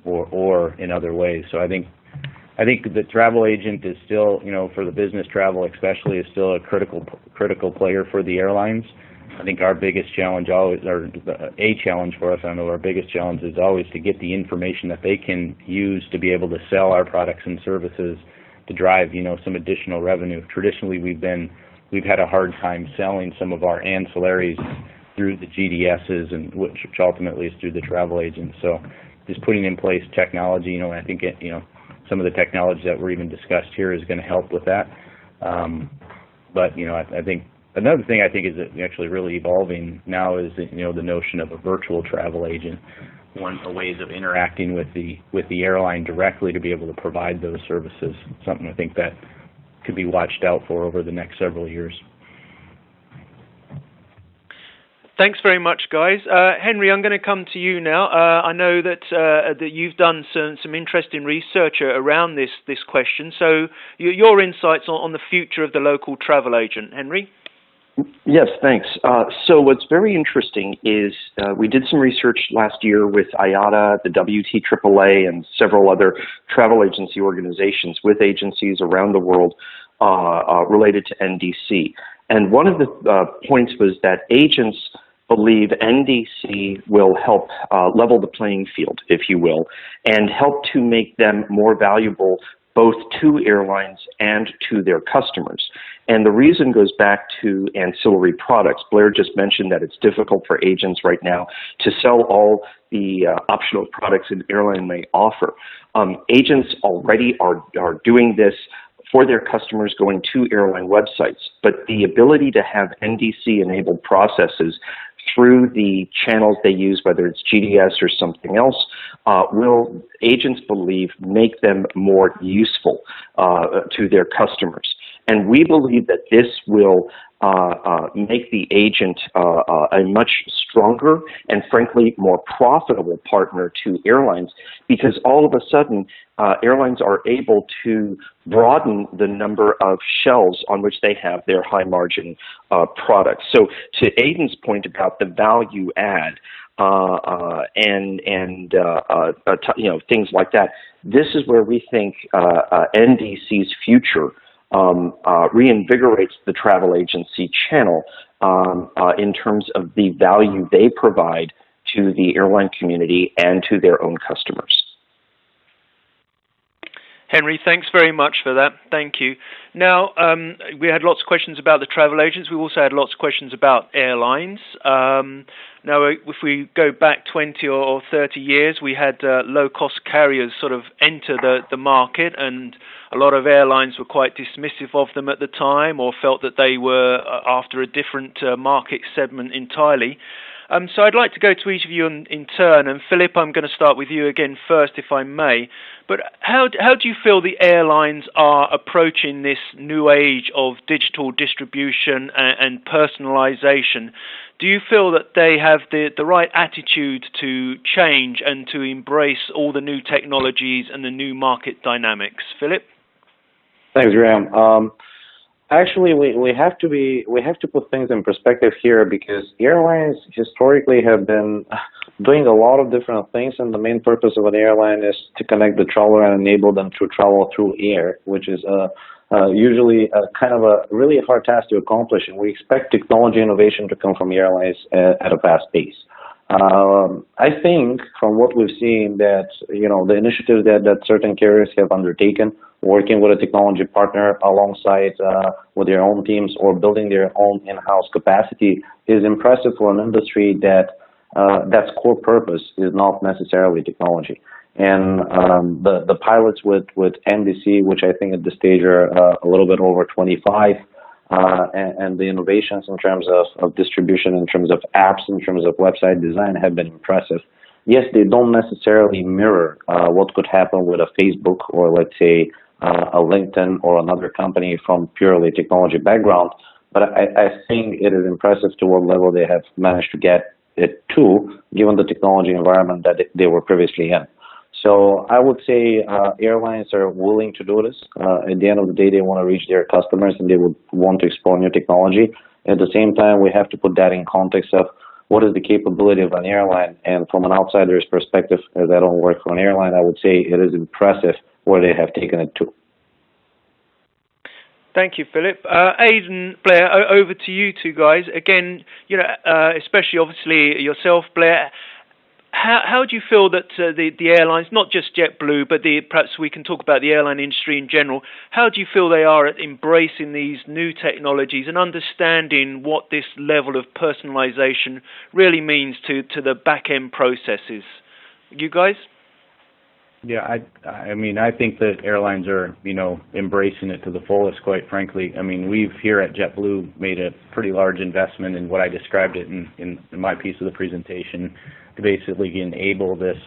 [SPEAKER 5] or in other ways. So I think the travel agent is still, for the business travel especially, is still a critical player for the airlines. I think our biggest challenge always, or a challenge for us, I know our biggest challenge is always to get the information that they can use to be able to sell our products and services to drive, some additional revenue. Traditionally, we've had a hard time selling some of our ancillaries through the GDSs, and which ultimately is through the travel agents. So just putting in place technology, I think some of the technology that we're even discussed here is going to help with that. But I think another thing I think is actually really evolving now is the notion of a virtual travel agent, one of the ways of interacting with the airline directly to be able to provide those services. Something I think that could be watched out for over the next several years.
[SPEAKER 1] Thanks very much, guys. Henry, I'm going to come to you now. I know that you've done some interesting research around this question. So your insights on the future of the local travel agent, Henry?
[SPEAKER 2] Yes, thanks. So what's very interesting is we did some research last year with IATA, the WTAAA, and several other travel agency organizations with agencies around the world related to NDC. And one of the points was that agents believe NDC will help level the playing field, if you will, and help to make them more valuable both to airlines and to their customers. And the reason goes back to ancillary products. Blair just mentioned that it's difficult for agents right now to sell all the optional products an airline may offer. Agents already are doing this for their customers going to airline websites, but the ability to have NDC-enabled processes through the channels they use, whether it's GDS or something else, will, agents believe, make them more useful to their customers. And we believe that this will make the agent a much stronger and, frankly, more profitable partner to airlines, because all of a sudden, airlines are able to broaden the number of shelves on which they have their high-margin products. So to Aidan's point about the value add and things like that, this is where we think NDC's future reinvigorates the travel agency channel in terms of the value they provide to the airline community and to their own customers.
[SPEAKER 1] Henry, thanks very much for that. Thank you. Now, we had lots of questions about the travel agents. We also had lots of questions about airlines. Now, if we go back 20 or 30 years, we had low-cost carriers sort of enter the market, and a lot of airlines were quite dismissive of them at the time, or felt that they were after a different market segment entirely. So I'd like to go to each of you in turn, and Filip, I'm going to start with you again first, if I may. But how do you feel the airlines are approaching this new age of digital distribution and personalization? Do you feel that they have the right attitude to change and to embrace all the new technologies and the new market dynamics? Filip?
[SPEAKER 3] Thanks, Graham. Actually, we have to put things in perspective here, because airlines historically have been doing a lot of different things, and the main purpose of an airline is to connect the traveler and enable them to travel through air, which is usually kind of a really hard task to accomplish, and we expect technology innovation to come from airlines at a fast pace. I think from what we've seen that, the initiatives that certain carriers have undertaken, working with a technology partner alongside with their own teams or building their own in-house capacity, is impressive for an industry that's core purpose is not necessarily technology. And the pilots with NBC, which I think at this stage are a little bit over 25, and the innovations in terms of distribution, in terms of apps, in terms of website design have been impressive. Yes, they don't necessarily mirror what could happen with a Facebook or, let's say, a LinkedIn or another company from purely technology background, but I think it is impressive to what level they have managed to get it to, given the technology environment that they were previously in. So I would say airlines are willing to do this. At the end of the day, they want to reach their customers and they would want to explore new technology. At the same time, we have to put that in context of what is the capability of an airline. And from an outsider's perspective, as I don't work for an airline, I would say it is impressive where they have taken it to.
[SPEAKER 1] Thank you, Filip. Aidan, Blair, over to you two guys. Again, especially obviously yourself, Blair. How do you feel that the airlines, not just JetBlue, but perhaps we can talk about the airline industry in general, how do you feel they are at embracing these new technologies and understanding what this level of personalization really means to the back-end processes? You guys?
[SPEAKER 5] Yeah, I mean, I think that airlines are, embracing it to the fullest, quite frankly. I mean, we've here at JetBlue made a pretty large investment in what I described it in my piece of the presentation to basically enable this,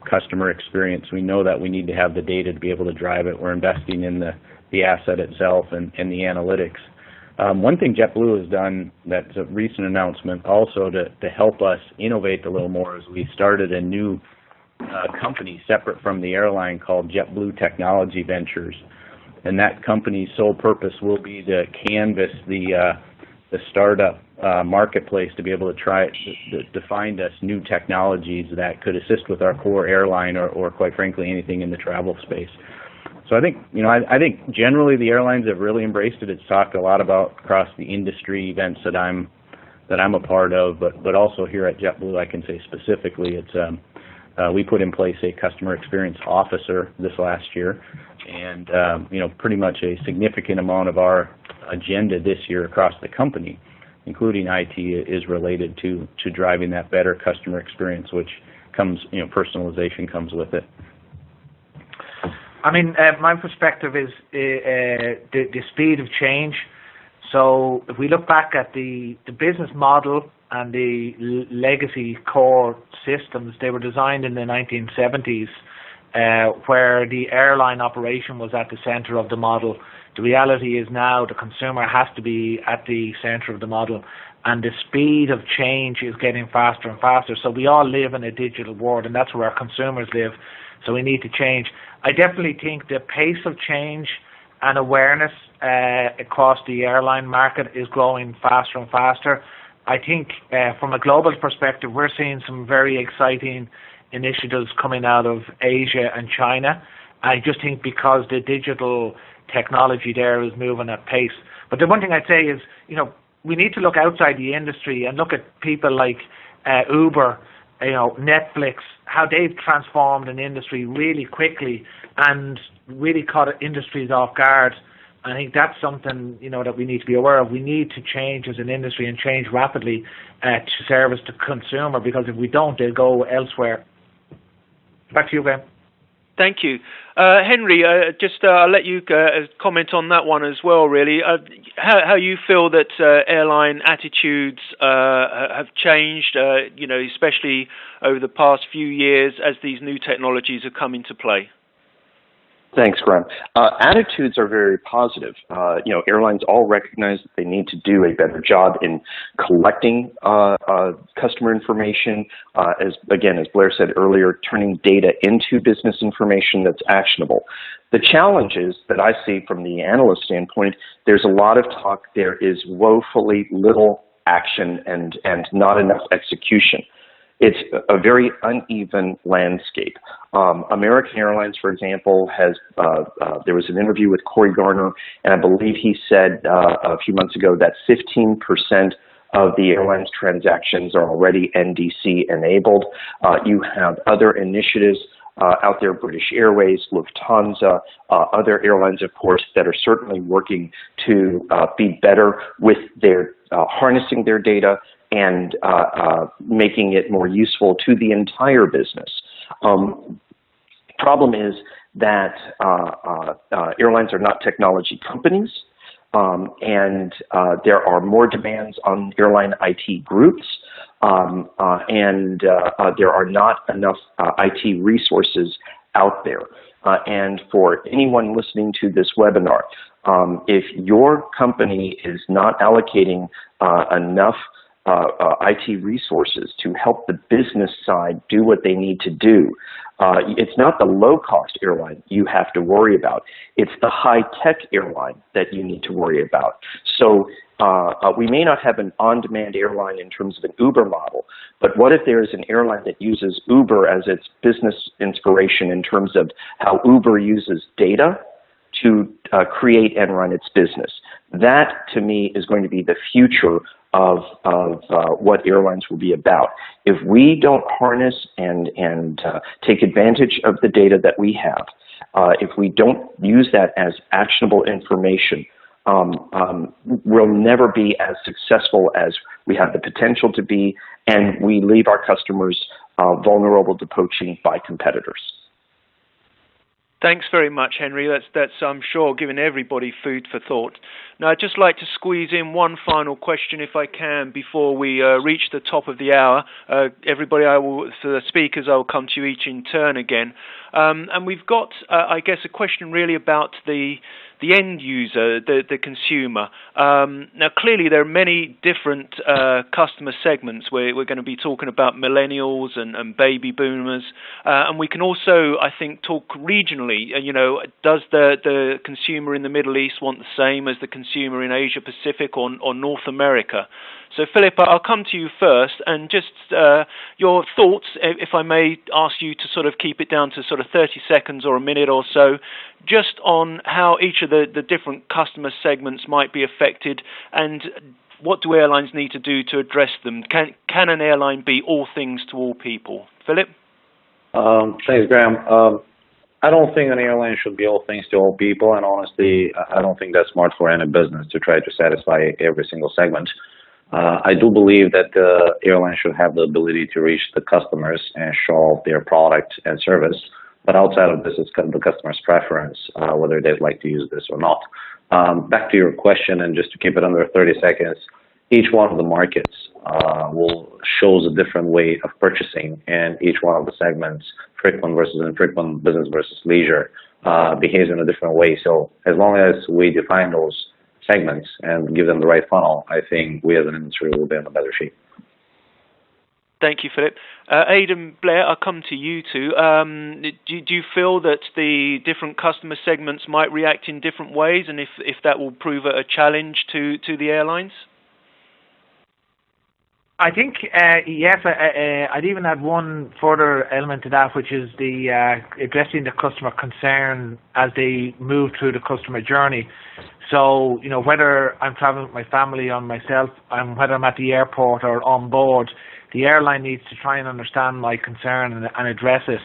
[SPEAKER 5] customer experience. We know that we need to have the data to be able to drive it. We're investing in the asset itself and the analytics. One thing JetBlue has done that's a recent announcement also to help us innovate a little more is we started a new company separate from the airline called JetBlue Technology Ventures, and that company's sole purpose will be to canvass the startup marketplace to be able to try to find us new technologies that could assist with our core airline or quite frankly anything in the travel space. So I think I think generally the airlines have really embraced it. It's talked a lot about across the industry events that I'm a part of, but also here at JetBlue I can say specifically it's we put in place a customer experience officer this last year, and pretty much a significant amount of our agenda this year across the company, including IT, is related to driving that better customer experience, which comes, personalization comes with it.
[SPEAKER 4] I mean, my perspective is the speed of change. So if we look back at the business model and the legacy core systems, they were designed in the 1970s, where the airline operation was at the center of the model. The reality is now the consumer has to be at the center of the model, and the speed of change is getting faster and faster. So we all live in a digital world, and that's where our consumers live. So we need to change. I definitely think the pace of change and awareness across the airline market is growing faster and faster. I think from a global perspective, we're seeing some very exciting initiatives coming out of Asia and China. I just think because the digital technology there is moving at pace. But the one thing I'd say is, we need to look outside the industry and look at people like Uber, Netflix, how they've transformed an industry really quickly and really caught industries off guard. I think that's something, that we need to be aware of. We need to change as an industry and change rapidly to service the consumer, because if we don't, they'll go elsewhere. Back to you, Graham.
[SPEAKER 1] Thank you. Henry, I'll let you comment on that one as well, really. How you feel that airline attitudes have changed, especially over the past few years as these new technologies have come into play?
[SPEAKER 2] Thanks, Graham. Attitudes are very positive. Airlines all recognize that they need to do a better job in collecting customer information. As Blair said earlier, turning data into business information that's actionable. The challenges that I see from the analyst standpoint, there's a lot of talk. There is woefully little action and not enough execution. It's a very uneven landscape. American Airlines, for example, has there was an interview with Corey Garner, and I believe he said a few months ago that 15% of the airline's transactions are already NDC enabled. You have other initiatives out there, British Airways, Lufthansa, other airlines, of course, that are certainly working to be better with their harnessing their data and making it more useful to the entire business. Problem is that airlines are not technology companies, and there are more demands on airline IT groups, and there are not enough IT resources out there. And for anyone listening to this webinar, if your company is not allocating enough IT resources to help the business side do what they need to do, it's not the low-cost airline you have to worry about. It's the high-tech airline that you need to worry about. So we may not have an on-demand airline in terms of an Uber model, but what if there is an airline that uses Uber as its business inspiration in terms of how Uber uses data to create and run its business? That, to me, is going to be the future of what airlines will be about. If we don't harness and take advantage of the data that we have, if we don't use that as actionable information, we'll never be as successful as we have the potential to be, and we leave our customers vulnerable to poaching by competitors.
[SPEAKER 1] Thanks very much, Henry. That's I'm sure, giving everybody food for thought. Now, I'd just like to squeeze in one final question, if I can, before we reach the top of the hour. Everybody, for the speakers, I will come to you each in turn again. And we've got, I guess, a question really about the end user, the consumer. Now, clearly, there are many different customer segments. We're going to be talking about millennials and baby boomers. And we can also, I think, talk regionally. Does the consumer in the Middle East want the same as the consumer in Asia Pacific or North America? So, Filip, I'll come to you first, and just your thoughts, if I may ask you to sort of keep it down to sort of 30 seconds or a minute or so, just on how each of the different customer segments might be affected, and what do airlines need to do to address them? Can an airline be all things to all people? Filip?
[SPEAKER 3] Thanks, Graham. I don't think an airline should be all things to all people, and honestly, I don't think that's smart for any business to try to satisfy every single segment. I do believe that the airline should have the ability to reach the customers and show off their product and service. But outside of this, it's the customer's preference, whether they'd like to use this or not. Back to your question, and just to keep it under 30 seconds, each one of the markets shows a different way of purchasing, and each one of the segments, frequent versus infrequent, business versus leisure, behaves in a different way. So as long as we define those segments and give them the right funnel, I think we as an industry will be in a better shape.
[SPEAKER 1] Thank you, Filip. Aidan, Blair, I'll come to you too. Do you feel that the different customer segments might react in different ways, and if that will prove a challenge to the airlines?
[SPEAKER 4] I think, yes, I'd even add one further element to that, which is the addressing the customer concern as they move through the customer journey. So, whether I'm traveling with my family or myself, whether I'm at the airport or on board, the airline needs to try and understand my concern and address it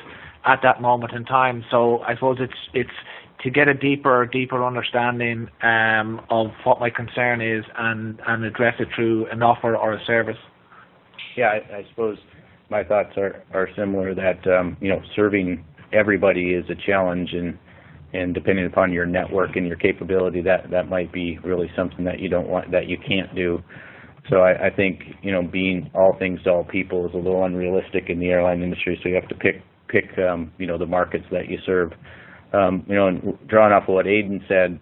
[SPEAKER 4] at that moment in time. So I suppose it's to get a deeper understanding of what my concern is and address it through an offer or a service.
[SPEAKER 5] Yeah, I suppose my thoughts are similar, that serving everybody is a challenge, and depending upon your network and your capability, that might be really something that you can't do. So I think being all things to all people is a little unrealistic in the airline industry. So you have to pick the markets that you serve. And drawing off of what Aidan said,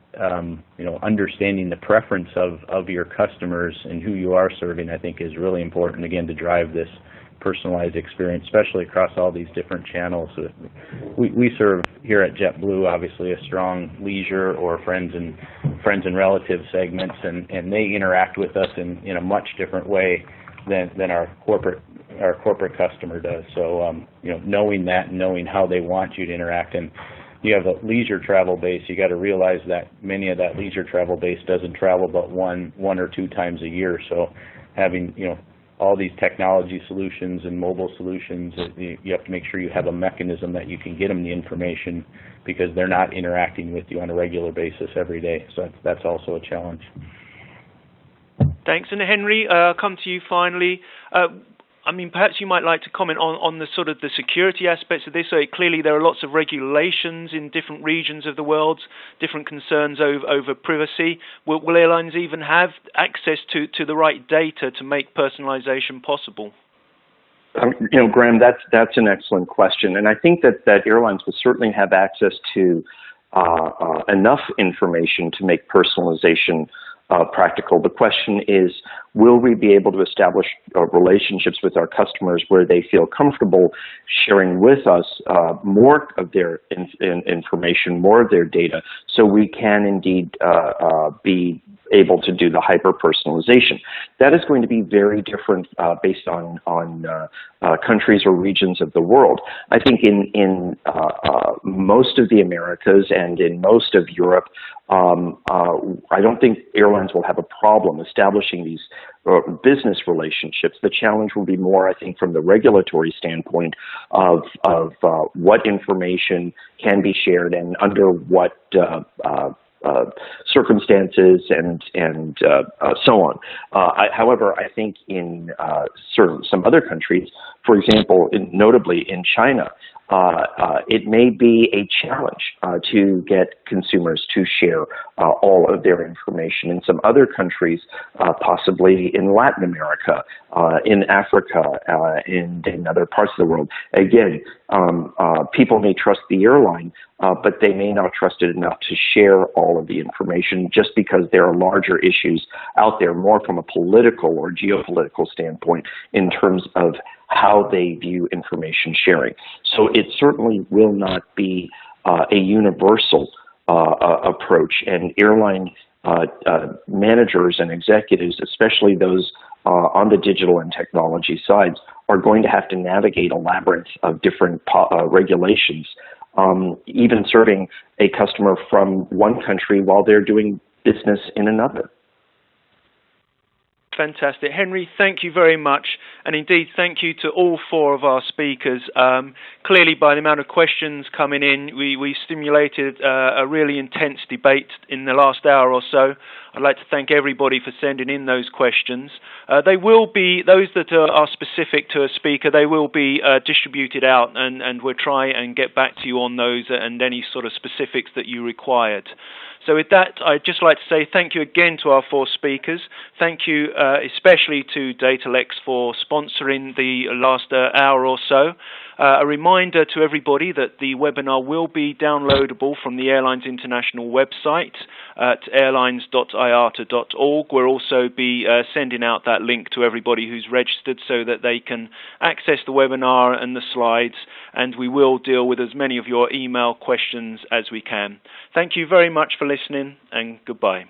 [SPEAKER 5] understanding the preference of your customers and who you are serving, I think is really important, again, to drive this personalized experience, especially across all these different channels. We serve here at JetBlue, obviously, a strong leisure or friends and relative segments, and they interact with us in a much different way than our corporate customer does. So knowing that and knowing how they want you to interact, and you have a leisure travel base, you got to realize that many of that leisure travel base doesn't travel but one or two times a year. So having all these technology solutions and mobile solutions, you have to make sure you have a mechanism that you can get them the information, because they're not interacting with you on a regular basis every day. So that's also a challenge.
[SPEAKER 1] Thanks. And Henry, I'll come to you finally. I mean, perhaps you might like to comment on the sort of the security aspects of this. So clearly there are lots of regulations in different regions of the world, different concerns over privacy. Will airlines even have access to the right data to make personalization possible?
[SPEAKER 2] Graham, that's an excellent question, and I think that airlines will certainly have access to enough information to make personalization practical. The question is, will we be able to establish relationships with our customers where they feel comfortable sharing with us more of their information, more of their data, so we can indeed be able to do the hyper-personalization. That is going to be very different based on countries or regions of the world. I think in most of the Americas and in most of Europe, I don't think airlines will have a problem establishing these business relationships. The challenge will be more, I think, from the regulatory standpoint of what information can be shared and under what circumstances and so on. However, I think in some other countries, for example, notably in China, it may be a challenge to get consumers to share all of their information. In some other countries, possibly in Latin America, in Africa, and in other parts of the world, again, people may trust the airline, but they may not trust it enough to share all of the information just because there are larger issues out there, more from a political or geopolitical standpoint in terms of how they view information sharing. So it certainly will not be a universal approach, and airline managers and executives, especially those on the digital and technology sides, are going to have to navigate a labyrinth of different regulations, even serving a customer from one country while they're doing business in another.
[SPEAKER 1] Fantastic. Henry, thank you very much. And indeed, thank you to all four of our speakers. Clearly, by the amount of questions coming in, we stimulated a really intense debate in the last hour or so. I'd like to thank everybody for sending in those questions. They will be, those that are specific to a speaker, they will be distributed out, and we'll try and get back to you on those and any sort of specifics that you required. So with that, I'd just like to say thank you again to our four speakers. Thank you especially to Datalex for sponsoring the last hour or so. A reminder to everybody that the webinar will be downloadable from the Airlines International website at airlines.iata.org. We'll also be sending out that link to everybody who's registered so that they can access the webinar and the slides, and we will deal with as many of your email questions as we can. Thank you very much for listening, and goodbye.